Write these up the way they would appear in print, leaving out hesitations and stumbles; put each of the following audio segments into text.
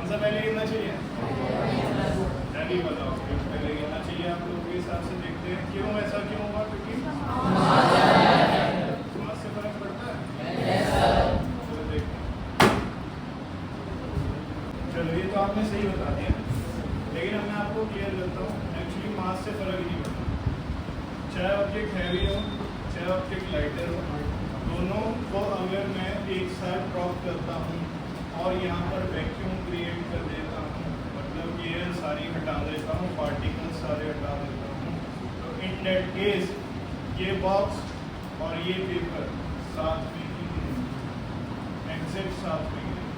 सा पहले गिरना चाहिए? जल्दी बताओ क्यों पहले गिरना चाहिए आप लोगों के हिसाब से। देखते हैं क्यों, ऐसा क्यों हुआ? क्योंकि मास से फर्क पड़ता है। चलो देखते हैं। चलो ये तो आपने सही बता दिया, लेकिन अब मैं आपको क्लियर करता हूँ। एक्चुअली मास से फर्क ही नहीं पड़ता। चाहे ऑब्जेक्ट हैवी हो चाहे ऑब्जेक्ट लाइटर हो, दोनों को अगर मैं एक साथ ड्रॉप करता हूँ और यहाँ पर वैक्यूम क्रिएट कर देता हूँ, मतलब एयर सारी हटा देता हूँ, पार्टिकल्स सारे हटा देता हूँ, तो इन दैट केस ये बॉक्स और ये पेपर साथ में ही गिरेंगे, एग्जैक्ट साथ में गिरेंगे।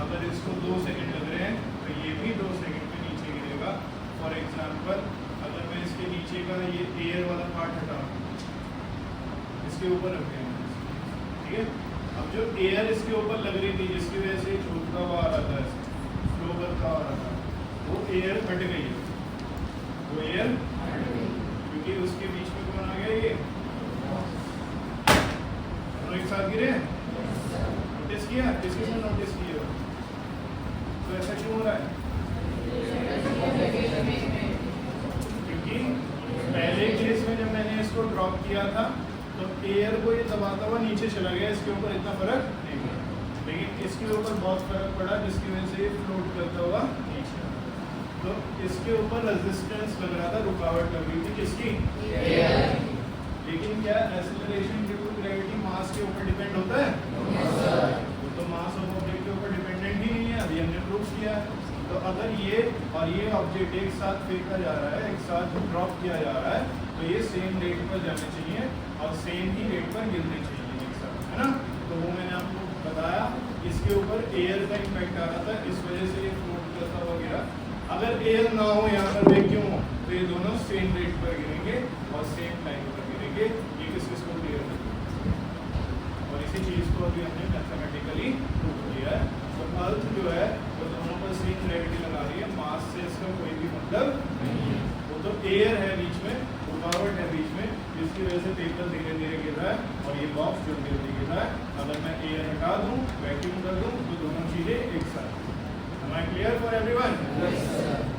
अगर इसको 2 सेकंड लग रहे हैं तो ये भी 2 सेकंड में नीचे गिरेगा। फॉर एग्जाम्पल अगर मैं इसके नीचे का ये एयर वाला पार्ट हटाऊँ, इसके ऊपर रख देंगे, ठीक है। अब जो एयर इसके ऊपर लग रही थी जिसकी वजह से छूटता हुआ आ रहा था, फ्लो करता आ रहा था, वो एयर हट गई है। वो एयर क्योंकि उसके बीच में कौन आ गया? ये दोनों एक साथ गिरे। नोटिस किया? किसी ने नोटिस किया? तो ऐसा क्यों हो रहा है? क्योंकि पहले केस में जब मैंने इसको ड्रॉप किया था तो एयर को ये दबाता हुआ नीचे चला गया, इसके ऊपर इतना फर्क नहीं पड़ा, लेकिन इसके ऊपर बहुत फर्क पड़ा जिसकी वजह से ये फ्लोट करता हुआ नीचे। तो इसके ऊपर रेजिस्टेंस लग रहा था, रुकावट लग रही थी, किसकी? लेकिन क्या एक्सेलरेशन ड्यू टू ग्रेविटी मास के ऊपर डिपेंड होता है? तो मास ऑफ ऑब्जेक्ट के ऊपर डिपेंडेंट ही नहीं है, अभी हमने प्रूव किया। तो अगर ये और ये ऑब्जेक्ट एक साथ फेंका जा रहा है, एक साथ ड्रॉप किया जा रहा है, तो ये सेम रेट पर जाने चाहिए और सेम ही रेट पर गिरने चाहिए एक साथ, है ना। तो वो मैंने आपको बताया, इसके ऊपर एयर का इम्पैक्ट आ रहा था, इस वजह से ये फ्लोट करता हुआ गिरा। अगर एयर ना हो, यहाँ पर वैक्यूम हो, तो ये दोनों सेम रेट पर गिरेंगे और सेम टाइम पर गिरेंगे। ये किसको क्लियर है? और इसी चीज़ को अभी हमने मैथमेटिकली प्रूव किया है। तो अर्थ जो है वो दोनों पर सेम ग्रेविटी लगा रही है, मास से इसका कोई भी मतलब नहीं है। वो तो एयर है बीच में, रुकावट है बीच में, जिसकी वजह से पेपर धीरे धीरे गिर रहा है और ये बॉक्स जो धीरे धीरे गिर रहा है। अगर मैं एयर हटा दूँ, वैक्यूम कर दूँ, तो दोनों चीज़ें एक साथ। Am I clear for everyone? Yes, sir.